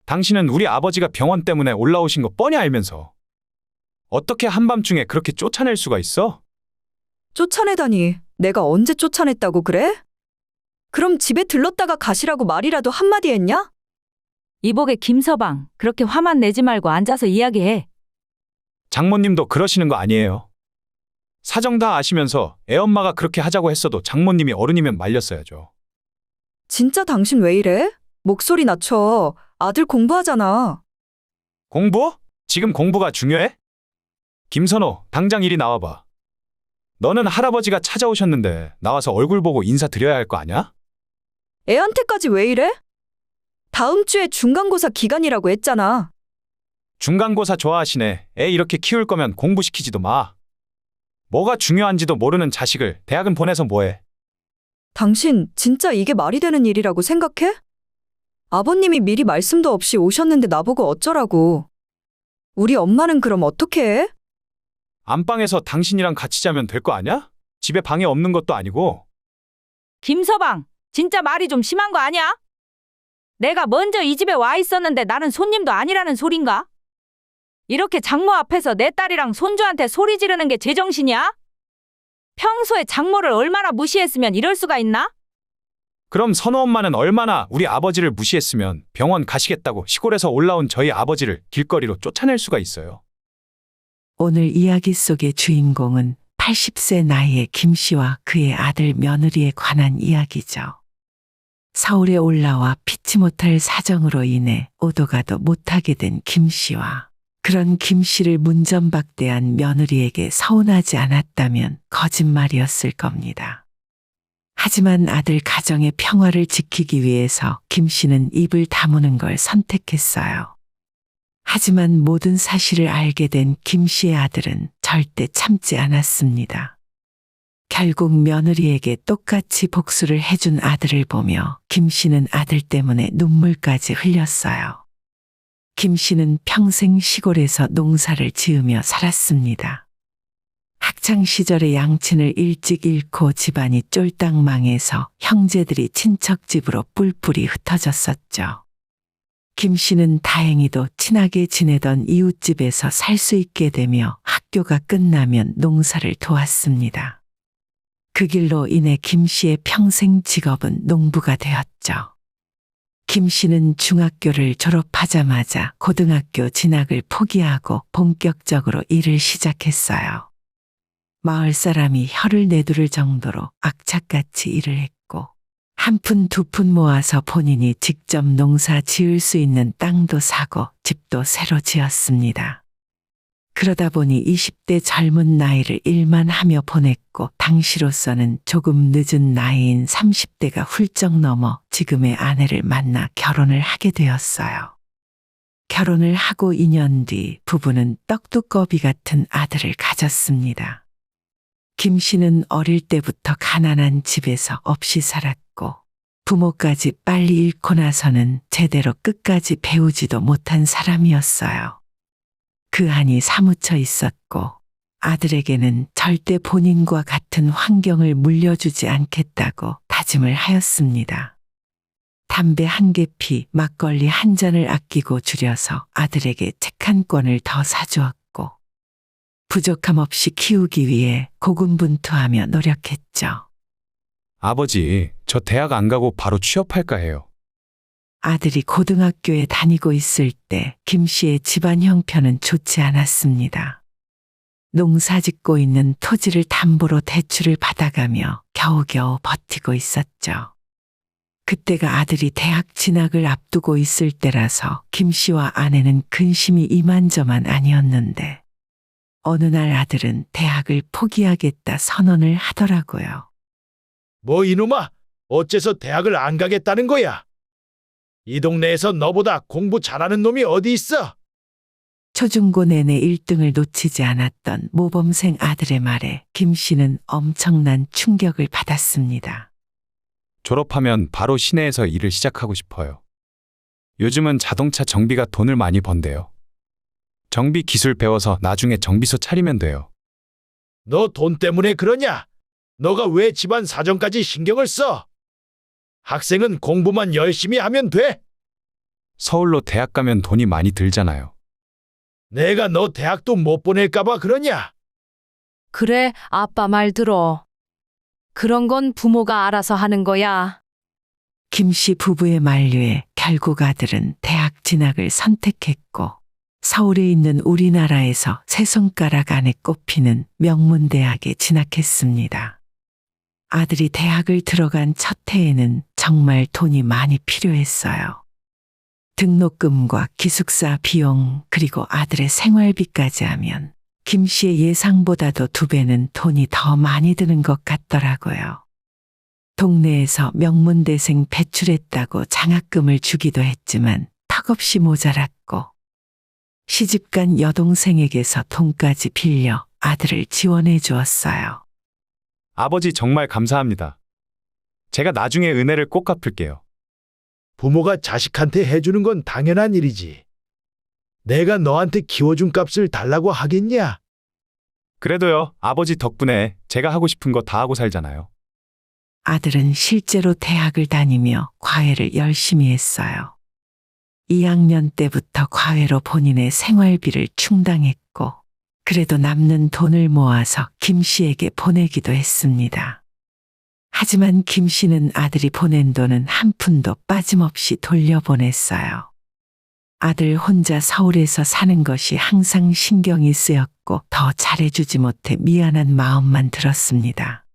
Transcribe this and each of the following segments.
당신은 우리 아버지가 병원 때문에 올라오신 거 뻔히 알면서 어떻게 한밤중에 그렇게 쫓아낼 수가 있어? 쫓아내다니, 내가 언제 쫓아냈다고 그래? 그럼 집에 들렀다가 가시라고 말이라도 한마디 했냐? 이복의 김서방, 그렇게 화만 내지 말고 앉아서 이야기해. 장모님도 그러시는 거 아니에요. 사정 다 아시면서 애엄마가 그렇게 하자고 했어도 장모님이 어른이면 말렸어야죠. 진짜 당신 왜 이래? 목소리 낮춰. 아들 공부하잖아. 공부? 지금 공부가 중요해? 김선호, 당장 이리 나와봐. 너는 할아버지가 찾아오셨는데 나와서 얼굴 보고 인사드려야 할 거 아냐? 애한테까지 왜 이래? 다음 주에 중간고사 기간이라고 했잖아. 중간고사 좋아하시네. 애 이렇게 키울 거면 공부시키지도 마. 뭐가 중요한지도 모르는 자식을 대학은 보내서 뭐해? 당신 진짜 이게 말이 되는 일이라고 생각해? 아버님이 미리 말씀도 없이 오셨는데 나보고 어쩌라고. 우리 엄마는 그럼 어떻게 해? 안방에서 당신이랑 같이 자면 될 거 아냐? 집에 방에 없는 것도 아니고. 김서방, 진짜 말이 좀 심한 거 아니야? 내가 먼저 이 집에 와 있었는데 나는 손님도 아니라는 소린가? 이렇게 장모 앞에서 내 딸이랑 손주한테 소리 지르는 게 제정신이야? 평소에 장모를 얼마나 무시했으면 이럴 수가 있나? 그럼 선호 엄마는 얼마나 우리 아버지를 무시했으면 병원 가시겠다고 시골에서 올라온 저희 아버지를 길거리로 쫓아낼 수가 있어요. 오늘 이야기 속의 주인공은 80세 나이의 김 씨와 그의 아들 며느리에 관한 이야기죠. 서울에 올라와 피치 못할 사정으로 인해 오도가도 못하게 된 김 씨와 그런 김 씨를 문전박대한 며느리에게 서운하지 않았다면 거짓말이었을 겁니다. 하지만 아들 가정의 평화를 지키기 위해서 김 씨는 입을 다무는 걸 선택했어요. 하지만 모든 사실을 알게 된 김 씨의 아들은 절대 참지 않았습니다. 결국 며느리에게 똑같이 복수를 해준 아들을 보며 김 씨는 아들 때문에 눈물까지 흘렸어요. 김 씨는 평생 시골에서 농사를 지으며 살았습니다. 학창 시절에 양친을 일찍 잃고 집안이 쫄딱 망해서 형제들이 친척 집으로 뿔뿔이 흩어졌었죠. 김 씨는 다행히도 친하게 지내던 이웃집에서 살 수 있게 되며 학교가 끝나면 농사를 도왔습니다. 그 길로 인해 김 씨의 평생 직업은 농부가 되었죠. 김 씨는 중학교를 졸업하자마자 고등학교 진학을 포기하고 본격적으로 일을 시작했어요. 마을 사람이 혀를 내두를 정도로 악착같이 일을 했고 한 푼 두 푼 모아서 본인이 직접 농사 지을 수 있는 땅도 사고 집도 새로 지었습니다. 그러다 보니 20대 젊은 나이를 일만 하며 보냈고 당시로서는 조금 늦은 나이인 30대가 훌쩍 넘어 지금의 아내를 만나 결혼을 하게 되었어요. 결혼을 하고 2년 뒤 부부는 떡두꺼비 같은 아들을 가졌습니다. 김 씨는 어릴 때부터 가난한 집에서 없이 살았고 부모까지 빨리 잃고 나서는 제대로 끝까지 배우지도 못한 사람이었어요. 그 한이 사무쳐 있었고 아들에게는 절대 본인과 같은 환경을 물려주지 않겠다고 다짐을 하였습니다. 담배 한 개 피, 막걸리 한 잔을 아끼고 줄여서 아들에게 책 한 권을 더 사주었고 부족함 없이 키우기 위해 고군분투하며 노력했죠. 아버지, 저 대학 안 가고 바로 취업할까 해요. 아들이 고등학교에 다니고 있을 때 김 씨의 집안 형편은 좋지 않았습니다. 농사 짓고 있는 토지를 담보로 대출을 받아가며 겨우겨우 버티고 있었죠. 그때가 아들이 대학 진학을 앞두고 있을 때라서 김 씨와 아내는 근심이 이만저만 아니었는데 어느 날 아들은 대학을 포기하겠다 선언을 하더라고요. 뭐 이놈아, 어째서 대학을 안 가겠다는 거야? 이 동네에서 너보다 공부 잘하는 놈이 어디 있어? 초중고 내내 1등을 놓치지 않았던 모범생 아들의 말에 김 씨는 엄청난 충격을 받았습니다. 졸업하면 바로 시내에서 일을 시작하고 싶어요. 요즘은 자동차 정비가 돈을 많이 번대요. 정비 기술 배워서 나중에 정비소 차리면 돼요. 너 돈 때문에 그러냐? 너가 왜 집안 사정까지 신경을 써? 학생은 공부만 열심히 하면 돼. 서울로 대학 가면 돈이 많이 들잖아요. 내가 너 대학도 못 보낼까봐 그러냐? 그래, 아빠 말 들어. 그런 건 부모가 알아서 하는 거야. 김씨 부부의 만류에 결국 아들은 대학 진학을 선택했고 서울에 있는 우리나라에서 세 손가락 안에 꼽히는 명문대학에 진학했습니다. 아들이 대학을 들어간 첫 해에는 정말 돈이 많이 필요했어요. 등록금과 기숙사 비용 그리고 아들의 생활비까지 하면 김 씨의 예상보다도 2배는 돈이 더 많이 드는 것 같더라고요. 동네에서 명문대생 배출했다고 장학금을 주기도 했지만 턱없이 모자랐고 시집간 여동생에게서 돈까지 빌려 아들을 지원해 주었어요. 아버지 정말 감사합니다. 제가 나중에 은혜를 꼭 갚을게요. 부모가 자식한테 해주는 건 당연한 일이지. 내가 너한테 키워준 값을 달라고 하겠냐? 그래도요, 아버지 덕분에 제가 하고 싶은 거 다 하고 살잖아요. 아들은 실제로 대학을 다니며 과외를 열심히 했어요. 2학년 때부터 과외로 본인의 생활비를 충당했고 그래도 남는 돈을 모아서 김 씨에게 보내기도 했습니다. 하지만 김 씨는 아들이 보낸 돈은 한 푼도 빠짐없이 돌려보냈어요. 아들 혼자 서울에서 사는 것이 항상 신경이 쓰였고 더 잘해주지 못해 미안한 마음만 들었습니다.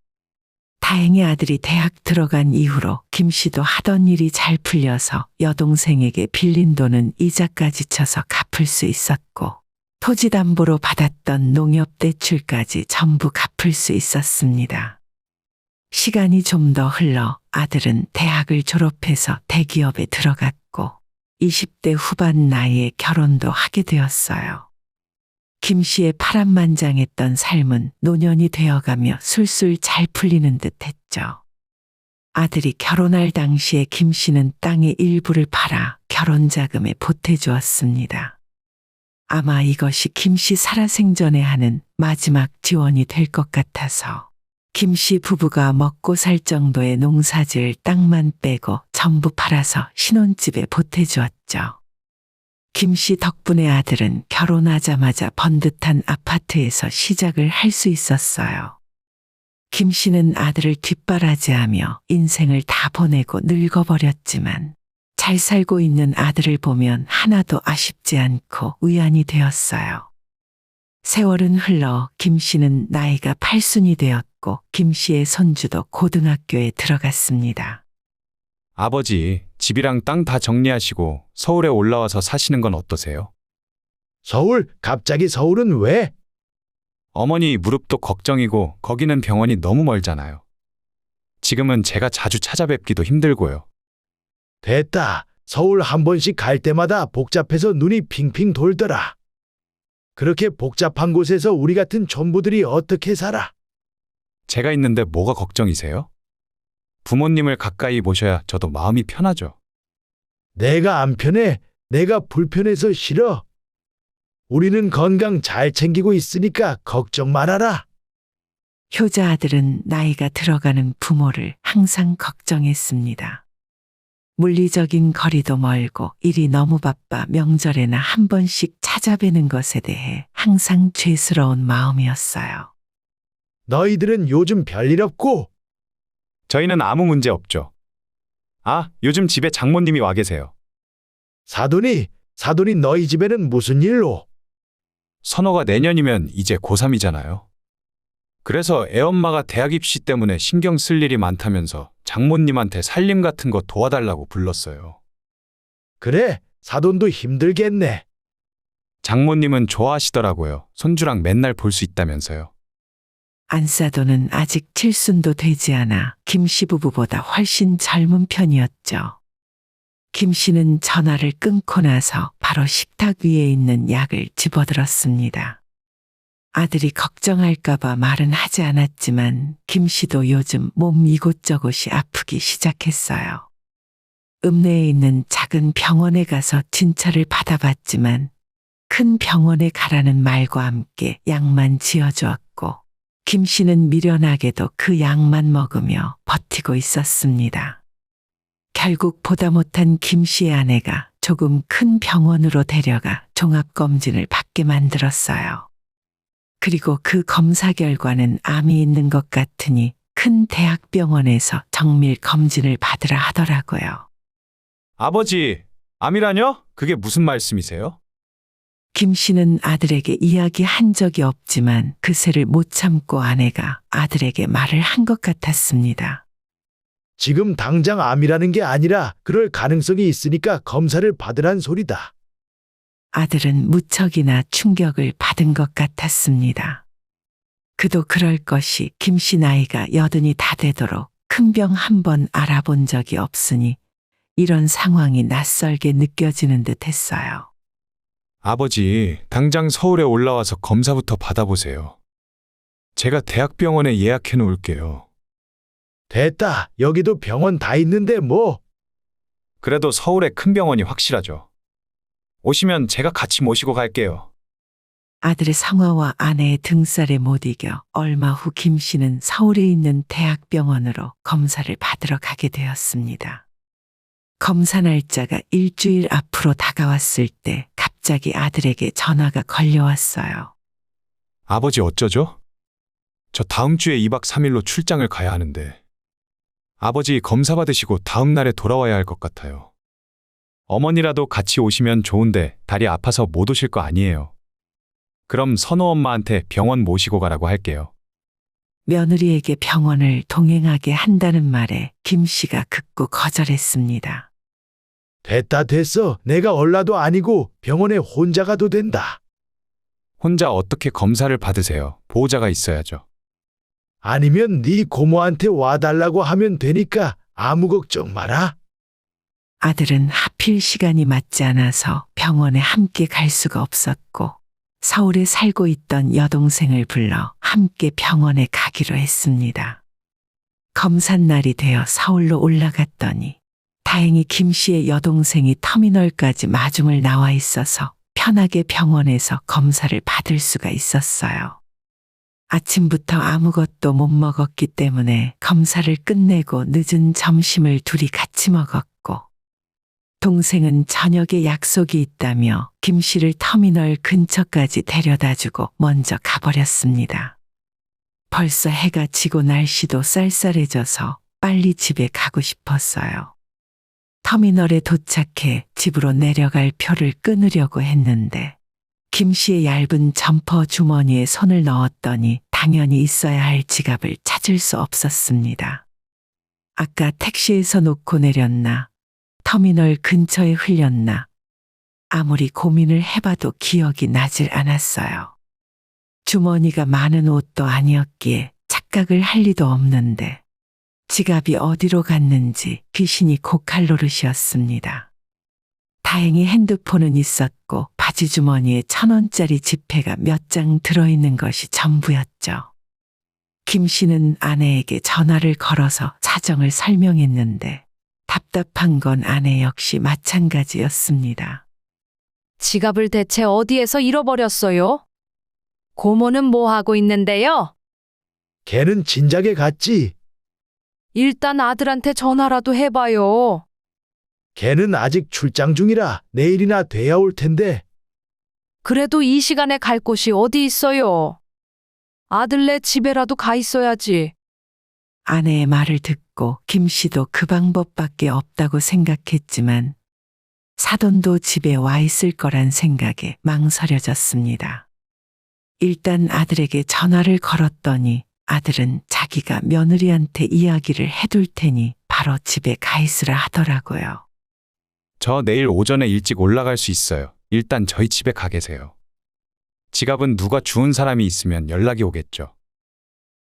다행히 아들이 대학 들어간 이후로 김 씨도 하던 일이 잘 풀려서 여동생에게 빌린 돈은 이자까지 쳐서 갚을 수 있었고 토지 담보로 받았던 농협 대출까지 전부 갚을 수 있었습니다. 시간이 좀 더 흘러 아들은 대학을 졸업해서 대기업에 들어갔고 20대 후반 나이에 결혼도 하게 되었어요. 김 씨의 파란만장했던 삶은 노년이 되어가며 술술 잘 풀리는 듯 했죠. 아들이 결혼할 당시에 김 씨는 땅의 일부를 팔아 결혼 자금에 보태주었습니다. 아마 이것이 김 씨 살아생전에 하는 마지막 지원이 될 것 같아서 김 씨 부부가 먹고 살 정도의 농사지을 땅만 빼고 전부 팔아서 신혼집에 보태주었죠. 김 씨 덕분에 아들은 결혼하자마자 번듯한 아파트에서 시작을 할 수 있었어요. 김 씨는 아들을 뒷바라지하며 인생을 다 보내고 늙어버렸지만 잘 살고 있는 아들을 보면 하나도 아쉽지 않고 위안이 되었어요. 세월은 흘러 김 씨는 나이가 8순이 되었고 김 씨의 손주도 고등학교에 들어갔습니다. 아버지, 집이랑 땅 다 정리하시고 서울에 올라와서 사시는 건 어떠세요? 서울? 갑자기 서울은 왜? 어머니 무릎도 걱정이고 거기는 병원이 너무 멀잖아요. 지금은 제가 자주 찾아뵙기도 힘들고요. 됐다. 서울 한 번씩 갈 때마다 복잡해서 눈이 핑핑 돌더라. 그렇게 복잡한 곳에서 우리 같은 촌부들이 어떻게 살아? 제가 있는데 뭐가 걱정이세요? 부모님을 가까이 모셔야 저도 마음이 편하죠. 내가 안 편해. 내가 불편해서 싫어. 우리는 건강 잘 챙기고 있으니까 걱정 말아라. 효자 아들은 나이가 들어가는 부모를 항상 걱정했습니다. 물리적인 거리도 멀고 일이 너무 바빠 명절에나 한 번씩 찾아뵈는 것에 대해 항상 죄스러운 마음이었어요. 너희들은 요즘 별일 없고? 저희는 아무 문제 없죠. 아, 요즘 집에 장모님이 와 계세요. 사돈이 너희 집에는 무슨 일로? 선호가 내년이면 이제 고3이잖아요. 그래서 애엄마가 대학 입시 때문에 신경 쓸 일이 많다면서 장모님한테 살림 같은 거 도와달라고 불렀어요. 그래, 사돈도 힘들겠네. 장모님은 좋아하시더라고요. 손주랑 맨날 볼 수 있다면서요. 안사돈은 아직 7순도 되지 않아 김 씨 부부보다 훨씬 젊은 편이었죠. 김 씨는 전화를 끊고 나서 바로 식탁 위에 있는 약을 집어들었습니다. 아들이 걱정할까봐 말은 하지 않았지만 김 씨도 요즘 몸 이곳저곳이 아프기 시작했어요. 읍내에 있는 작은 병원에 가서 진찰을 받아봤지만 큰 병원에 가라는 말과 함께 약만 지어주었고 김 씨는 미련하게도 그 약만 먹으며 버티고 있었습니다. 결국 보다 못한 김 씨의 아내가 조금 큰 병원으로 데려가 종합검진을 받게 만들었어요. 그리고 그 검사 결과는 암이 있는 것 같으니 큰 대학병원에서 정밀 검진을 받으라 하더라고요. 아버지, 암이라뇨? 그게 무슨 말씀이세요? 김 씨는 아들에게 이야기한 적이 없지만 그새를 못 참고 아내가 아들에게 말을 한 것 같았습니다. 지금 당장 암이라는 게 아니라 그럴 가능성이 있으니까 검사를 받으란 소리다. 아들은 무척이나 충격을 받은 것 같았습니다. 그도 그럴 것이 김 씨 나이가 80이 다 되도록 큰 병 한 번 알아본 적이 없으니 이런 상황이 낯설게 느껴지는 듯 했어요. 아버지, 당장 서울에 올라와서 검사부터 받아보세요. 제가 대학병원에 예약해 놓을게요. 됐다. 여기도 병원 다 있는데 뭐. 그래도 서울에 큰 병원이 확실하죠. 오시면 제가 같이 모시고 갈게요. 아들의 성화와 아내의 등살에 못 이겨 얼마 후 김 씨는 서울에 있는 대학병원으로 검사를 받으러 가게 되었습니다. 검사 날짜가 일주일 앞으로 다가왔을 때 갑자기 아들에게 전화가 걸려왔어요. 아버지 어쩌죠? 저 다음 주에 2박 3일로 출장을 가야 하는데 아버지 검사 받으시고 다음 날에 돌아와야 할 것 같아요. 어머니라도 같이 오시면 좋은데 다리 아파서 못 오실 거 아니에요. 그럼 선호 엄마한테 병원 모시고 가라고 할게요. 며느리에게 병원을 동행하게 한다는 말에 김 씨가 극구 거절했습니다. 됐다 됐어. 내가 얼라도 아니고 병원에 혼자 가도 된다. 혼자 어떻게 검사를 받으세요? 보호자가 있어야죠. 아니면 네 고모한테 와달라고 하면 되니까 아무 걱정 마라. 아들은 하필 시간이 맞지 않아서 병원에 함께 갈 수가 없었고 서울에 살고 있던 여동생을 불러 함께 병원에 가기로 했습니다. 검사날이 되어 서울로 올라갔더니 다행히 김 씨의 여동생이 터미널까지 마중을 나와 있어서 편하게 병원에서 검사를 받을 수가 있었어요. 아침부터 아무것도 못 먹었기 때문에 검사를 끝내고 늦은 점심을 둘이 같이 먹었고 동생은 저녁에 약속이 있다며 김 씨를 터미널 근처까지 데려다주고 먼저 가버렸습니다. 벌써 해가 지고 날씨도 쌀쌀해져서 빨리 집에 가고 싶었어요. 터미널에 도착해 집으로 내려갈 표를 끊으려고 했는데 김 씨의 얇은 점퍼 주머니에 손을 넣었더니 당연히 있어야 할 지갑을 찾을 수 없었습니다. 아까 택시에서 놓고 내렸나? 터미널 근처에 흘렸나? 아무리 고민을 해봐도 기억이 나질 않았어요. 주머니가 많은 옷도 아니었기에 착각을 할 리도 없는데 지갑이 어디로 갔는지 귀신이 고칼 노릇이었습니다. 다행히 핸드폰은 있었고 바지 주머니에 1,000원짜리 지폐가 몇 장 들어있는 것이 전부였죠. 김 씨는 아내에게 전화를 걸어서 사정을 설명했는데 답답한 건 아내 역시 마찬가지였습니다. 지갑을 대체 어디에서 잃어버렸어요? 고모는 뭐 하고 있는데요? 걔는 진작에 갔지. 일단 아들한테 전화라도 해봐요. 걔는 아직 출장 중이라 내일이나 돼야 올 텐데. 그래도 이 시간에 갈 곳이 어디 있어요? 아들네 집에라도 가 있어야지. 아내의 말을 듣고 김 씨도 그 방법밖에 없다고 생각했지만 사돈도 집에 와 있을 거란 생각에 망설여졌습니다. 일단 아들에게 전화를 걸었더니 아들은 자기가 며느리한테 이야기를 해둘 테니 바로 집에 가 있으라 하더라고요. 저 내일 오전에 일찍 올라갈 수 있어요. 일단 저희 집에 가 계세요. 지갑은 누가 주운 사람이 있으면 연락이 오겠죠.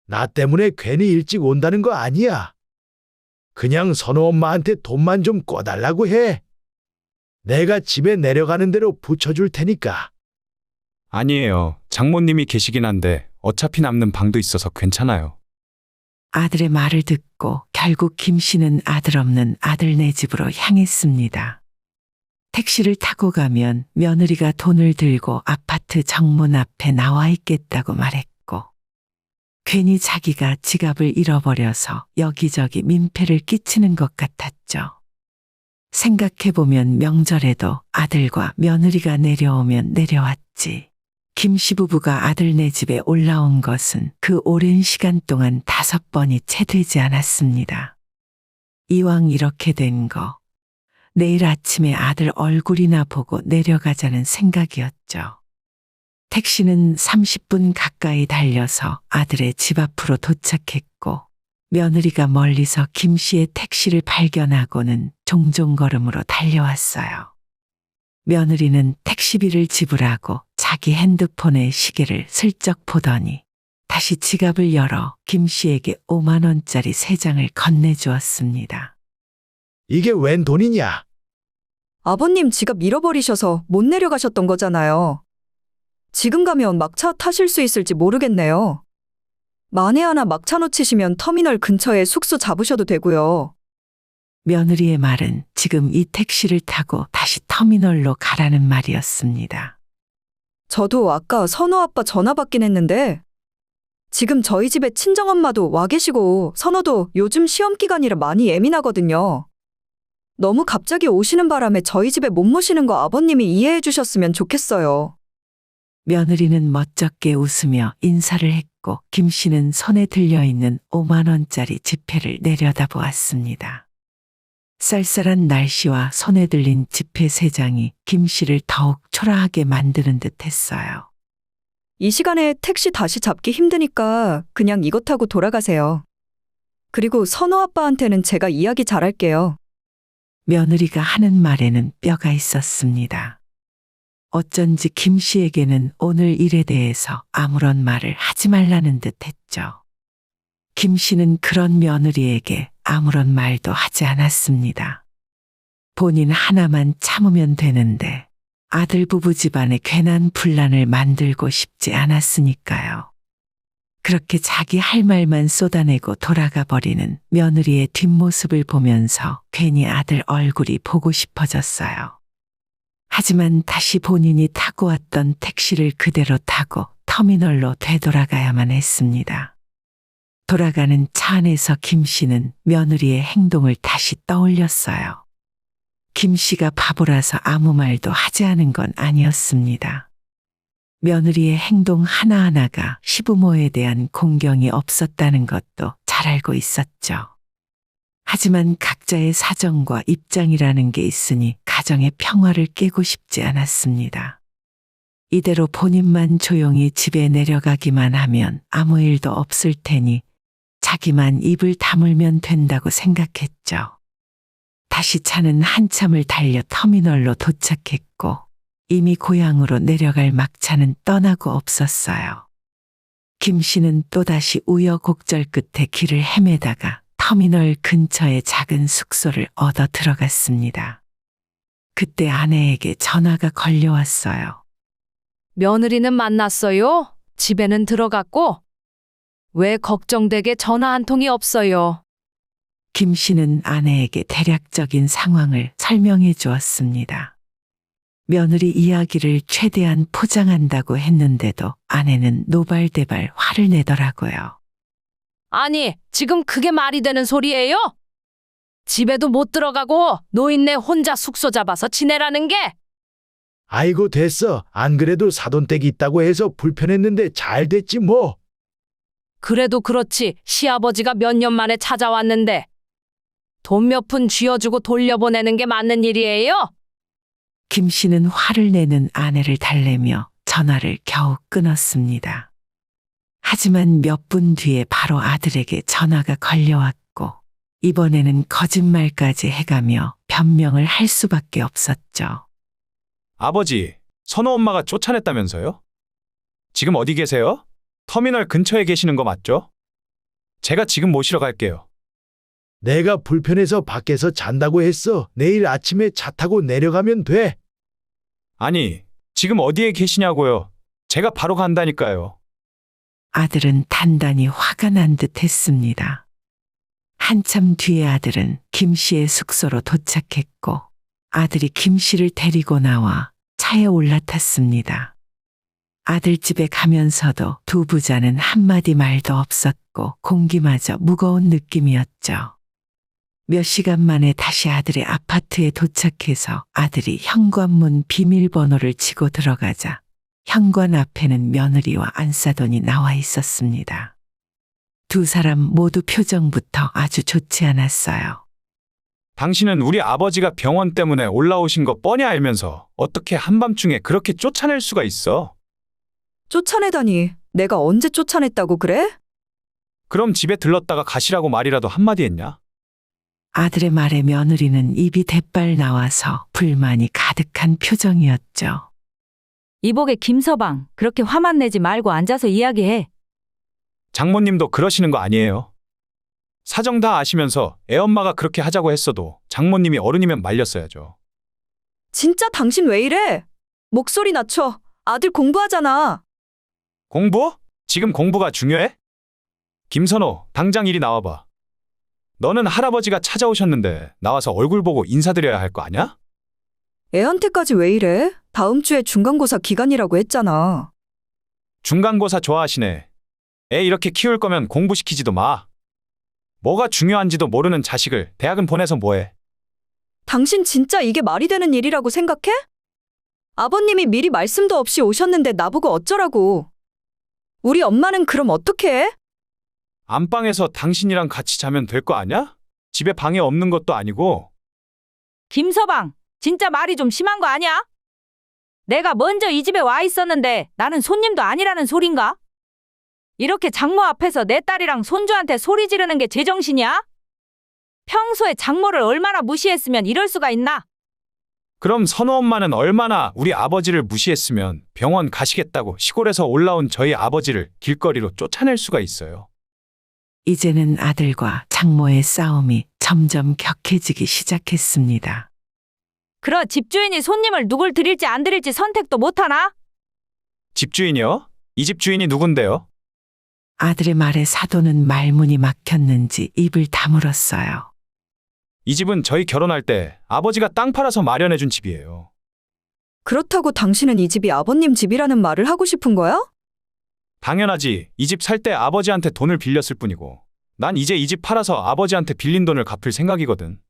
나 때문에 괜히 일찍 온다는 거 아니야. 그냥 선호 엄마한테 돈만 좀 꿔달라고 해. 내가 집에 내려가는 대로 붙여줄 테니까. 아니에요. 장모님이 계시긴 한데 어차피 남는 방도 있어서 괜찮아요. 아들의 말을 듣고 결국 김 씨는 아들 없는 아들네 집으로 향했습니다. 택시를 타고 가면 며느리가 돈을 들고 아파트 정문 앞에 나와 있겠다고 말했고 괜히 자기가 지갑을 잃어버려서 여기저기 민폐를 끼치는 것 같았죠. 생각해보면 명절에도 아들과 며느리가 내려오면 내려왔지. 김씨 부부가 아들네 집에 올라온 것은 그 오랜 시간 동안 5번이 채 되지 않았습니다. 이왕 이렇게 된 거, 내일 아침에 아들 얼굴이나 보고 내려가자는 생각이었죠. 택시는 30분 가까이 달려서 아들의 집 앞으로 도착했고, 며느리가 멀리서 김 씨의 택시를 발견하고는 종종 걸음으로 달려왔어요. 며느리는 택시비를 지불하고 자기 핸드폰의 시계를 슬쩍 보더니 다시 지갑을 열어 김 씨에게 5만 원짜리 3장을 건네주었습니다. 이게 웬 돈이냐? 아버님 지갑 잃어버리셔서 못 내려가셨던 거잖아요. 지금 가면 막차 타실 수 있을지 모르겠네요. 만에 하나 막차 놓치시면 터미널 근처에 숙소 잡으셔도 되고요. 며느리의 말은 지금 이 택시를 타고 다시 터미널로 가라는 말이었습니다. 저도 아까 선호 아빠 전화 받긴 했는데 지금 저희 집에 친정엄마도 와 계시고 선호도 요즘 시험 기간이라 많이 예민하거든요. 너무 갑자기 오시는 바람에 저희 집에 못 모시는 거 아버님이 이해해 주셨으면 좋겠어요. 며느리는 멋쩍게 웃으며 인사를 했고 김 씨는 손에 들려있는 5만 원짜리 지폐를 내려다보았습니다. 쌀쌀한 날씨와 손에 들린 지폐 3장이 김 씨를 더욱 초라하게 만드는 듯 했어요. 이 시간에 택시 다시 잡기 힘드니까 그냥 이거 타고 돌아가세요. 그리고 선호 아빠한테는 제가 이야기 잘할게요. 며느리가 하는 말에는 뼈가 있었습니다. 어쩐지 김 씨에게는 오늘 일에 대해서 아무런 말을 하지 말라는 듯 했죠. 김 씨는 그런 며느리에게 아무런 말도 하지 않았습니다. 본인 하나만 참으면 되는데 아들 부부 집안에 괜한 분란을 만들고 싶지 않았으니까요. 그렇게 자기 할 말만 쏟아내고 돌아가 버리는 며느리의 뒷모습을 보면서 괜히 아들 얼굴이 보고 싶어졌어요. 하지만 다시 본인이 타고 왔던 택시를 그대로 타고 터미널로 되돌아가야만 했습니다. 돌아가는 차 안에서 김 씨는 며느리의 행동을 다시 떠올렸어요. 김 씨가 바보라서 아무 말도 하지 않은 건 아니었습니다. 며느리의 행동 하나하나가 시부모에 대한 공경이 없었다는 것도 잘 알고 있었죠. 하지만 각자의 사정과 입장이라는 게 있으니 가정의 평화를 깨고 싶지 않았습니다. 이대로 본인만 조용히 집에 내려가기만 하면 아무 일도 없을 테니 자기만 입을 다물면 된다고 생각했죠. 다시 차는 한참을 달려 터미널로 도착했고 이미 고향으로 내려갈 막차는 떠나고 없었어요. 김 씨는 또다시 우여곡절 끝에 길을 헤매다가 터미널 근처의 작은 숙소를 얻어 들어갔습니다. 그때 아내에게 전화가 걸려왔어요. 며느리는 만났어요? 집에는 들어갔고? 왜 걱정되게 전화 한 통이 없어요? 김 씨는 아내에게 대략적인 상황을 설명해 주었습니다. 며느리 이야기를 최대한 포장한다고 했는데도 아내는 노발대발 화를 내더라고요. 아니, 지금 그게 말이 되는 소리예요? 집에도 못 들어가고 노인네 혼자 숙소 잡아서 지내라는 게? 아이고 됐어. 안 그래도 사돈댁이 있다고 해서 불편했는데 잘 됐지 뭐. 그래도 그렇지 시아버지가 몇 년 만에 찾아왔는데 돈 몇 푼 쥐어주고 돌려보내는 게 맞는 일이에요? 김 씨는 화를 내는 아내를 달래며 전화를 겨우 끊었습니다. 하지만 몇 분 뒤에 바로 아들에게 전화가 걸려왔고 이번에는 거짓말까지 해가며 변명을 할 수밖에 없었죠. 아버지, 선호 엄마가 쫓아냈다면서요? 지금 어디 계세요? 터미널 근처에 계시는 거 맞죠? 제가 지금 모시러 갈게요. 내가 불편해서 밖에서 잔다고 했어. 내일 아침에 차 타고 내려가면 돼. 아니, 지금 어디에 계시냐고요? 제가 바로 간다니까요. 아들은 단단히 화가 난 듯 했습니다. 한참 뒤에 아들은 김 씨의 숙소로 도착했고 아들이 김 씨를 데리고 나와 차에 올라탔습니다. 아들 집에 가면서도 두 부자는 한마디 말도 없었고 공기마저 무거운 느낌이었죠. 몇 시간 만에 다시 아들의 아파트에 도착해서 아들이 현관문 비밀번호를 치고 들어가자 현관 앞에는 며느리와 안사돈이 나와 있었습니다. 두 사람 모두 표정부터 아주 좋지 않았어요. 당신은 우리 아버지가 병원 때문에 올라오신 거 뻔히 알면서 어떻게 한밤중에 그렇게 쫓아낼 수가 있어? 쫓아내다니. 내가 언제 쫓아냈다고 그래? 그럼 집에 들렀다가 가시라고 말이라도 한마디 했냐? 아들의 말에 며느리는 입이 대빨 나와서 불만이 가득한 표정이었죠. 이복의 김서방, 그렇게 화만 내지 말고 앉아서 이야기해. 장모님도 그러시는 거 아니에요? 사정 다 아시면서 애엄마가 그렇게 하자고 했어도 장모님이 어른이면 말렸어야죠. 진짜 당신 왜 이래? 목소리 낮춰. 아들 공부하잖아. 공부? 지금 공부가 중요해? 김선호, 당장 이리 나와봐. 너는 할아버지가 찾아오셨는데 나와서 얼굴 보고 인사드려야 할 거 아냐? 애한테까지 왜 이래? 다음 주에 중간고사 기간이라고 했잖아. 중간고사 좋아하시네. 애 이렇게 키울 거면 공부시키지도 마. 뭐가 중요한지도 모르는 자식을 대학은 보내서 뭐해? 당신 진짜 이게 말이 되는 일이라고 생각해? 아버님이 미리 말씀도 없이 오셨는데 나보고 어쩌라고. 우리 엄마는 그럼 어떻게 해? 안방에서 당신이랑 같이 자면 될 거 아냐? 집에 방에 없는 것도 아니고. 김서방, 진짜 말이 좀 심한 거 아니야? 내가 먼저 이 집에 와 있었는데 나는 손님도 아니라는 소린가? 이렇게 장모 앞에서 내 딸이랑 손주한테 소리 지르는 게 제정신이야? 평소에 장모를 얼마나 무시했으면 이럴 수가 있나? 그럼 선호 엄마는 얼마나 우리 아버지를 무시했으면 병원 가시겠다고 시골에서 올라온 저희 아버지를 길거리로 쫓아낼 수가 있어요. 이제는 아들과 장모의 싸움이 점점 격해지기 시작했습니다. 그러 집주인이 손님을 누굴 드릴지 안 드릴지 선택도 못하나? 집주인이요? 이 집 주인이 누군데요? 아들의 말에 사돈은 말문이 막혔는지 입을 다물었어요. 이 집은 저희 결혼할 때 아버지가 땅 팔아서 마련해준 집이에요. 그렇다고 당신은 이 집이 아버님 집이라는 말을 하고 싶은 거야? 당연하지. 이 집 살 때 아버지한테 돈을 빌렸을 뿐이고 난 이제 이 집 팔아서 아버지한테 빌린 돈을 갚을 생각이거든.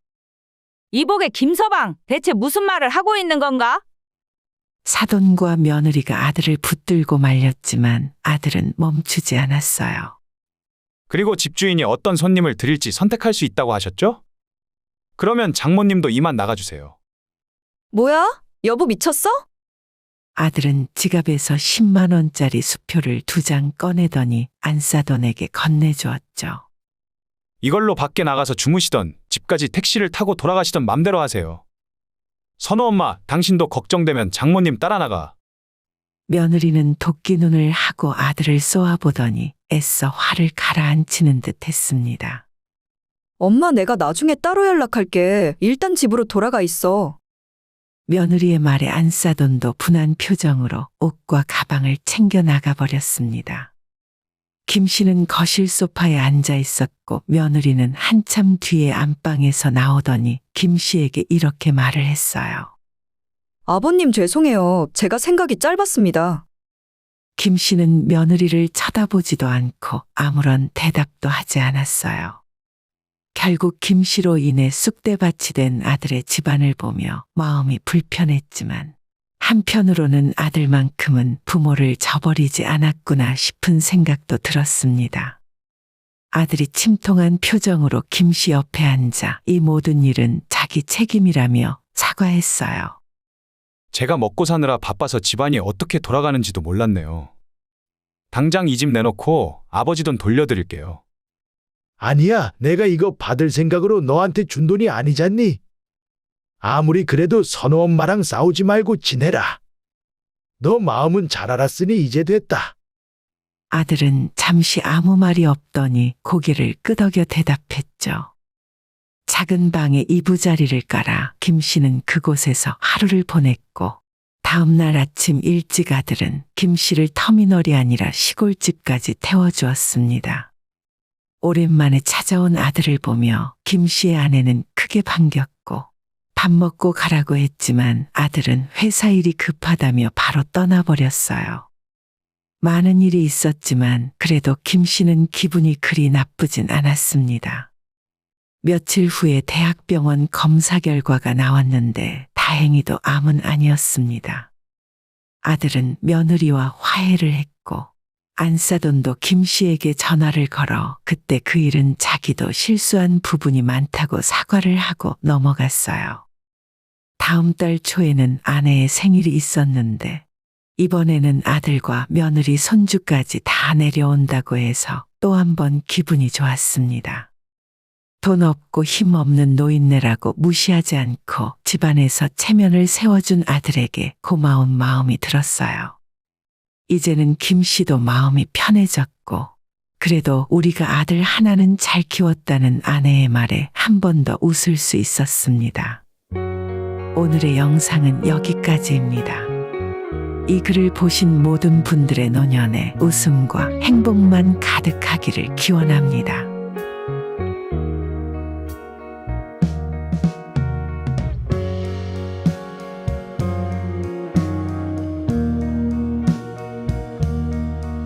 이복의 김서방, 대체 무슨 말을 하고 있는 건가? 사돈과 며느리가 아들을 붙들고 말렸지만 아들은 멈추지 않았어요. 그리고 집주인이 어떤 손님을 드릴지 선택할 수 있다고 하셨죠? 그러면 장모님도 이만 나가주세요. 뭐야? 여보 미쳤어? 아들은 지갑에서 10만 원짜리 수표를 2장 꺼내더니 안사돈에게 건네주었죠. 이걸로 밖에 나가서 주무시던 집까지 택시를 타고 돌아가시던 맘대로 하세요. 선호 엄마, 당신도 걱정되면 장모님 따라 나가. 며느리는 도끼 눈을 하고 아들을 쏘아보더니 애써 화를 가라앉히는 듯 했습니다. 엄마 내가 나중에 따로 연락할게. 일단 집으로 돌아가 있어. 며느리의 말에 안사돈도 분한 표정으로 옷과 가방을 챙겨 나가버렸습니다. 김 씨는 거실 소파에 앉아 있었고 며느리는 한참 뒤에 안방에서 나오더니 김 씨에게 이렇게 말을 했어요. 아버님 죄송해요. 제가 생각이 짧았습니다. 김 씨는 며느리를 쳐다보지도 않고 아무런 대답도 하지 않았어요. 결국 김 씨로 인해 쑥대밭이 된 아들의 집안을 보며 마음이 불편했지만 한편으로는 아들만큼은 부모를 저버리지 않았구나 싶은 생각도 들었습니다. 아들이 침통한 표정으로 김 씨 옆에 앉아 이 모든 일은 자기 책임이라며 사과했어요. 제가 먹고 사느라 바빠서 집안이 어떻게 돌아가는지도 몰랐네요. 당장 이 집 내놓고 아버지 돈 돌려드릴게요. 아니야, 내가 이거 받을 생각으로 너한테 준 돈이 아니잖니? 아무리 그래도 선호 엄마랑 싸우지 말고 지내라. 너 마음은 잘 알았으니 이제 됐다. 아들은 잠시 아무 말이 없더니 고개를 끄덕여 대답했죠. 작은 방에 이부자리를 깔아 김 씨는 그곳에서 하루를 보냈고 다음 날 아침 일찍 아들은 김 씨를 터미널이 아니라 시골집까지 태워주었습니다. 오랜만에 찾아온 아들을 보며 김 씨의 아내는 크게 반겼고 밥 먹고 가라고 했지만 아들은 회사 일이 급하다며 바로 떠나버렸어요. 많은 일이 있었지만 그래도 김 씨는 기분이 그리 나쁘진 않았습니다. 며칠 후에 대학병원 검사 결과가 나왔는데 다행히도 암은 아니었습니다. 아들은 며느리와 화해를 했고 안사돈도 김 씨에게 전화를 걸어 그때 그 일은 자기도 실수한 부분이 많다고 사과를 하고 넘어갔어요. 다음 달 초에는 아내의 생일이 있었는데 이번에는 아들과 며느리 손주까지 다 내려온다고 해서 또 한 번 기분이 좋았습니다. 돈 없고 힘 없는 노인네라고 무시하지 않고 집안에서 체면을 세워준 아들에게 고마운 마음이 들었어요. 이제는 김 씨도 마음이 편해졌고 그래도 우리가 아들 하나는 잘 키웠다는 아내의 말에 한 번 더 웃을 수 있었습니다. 오늘의 영상은 여기까지입니다. 이 글을 보신 모든 분들의 노년에 웃음과 행복만 가득하기를 기원합니다.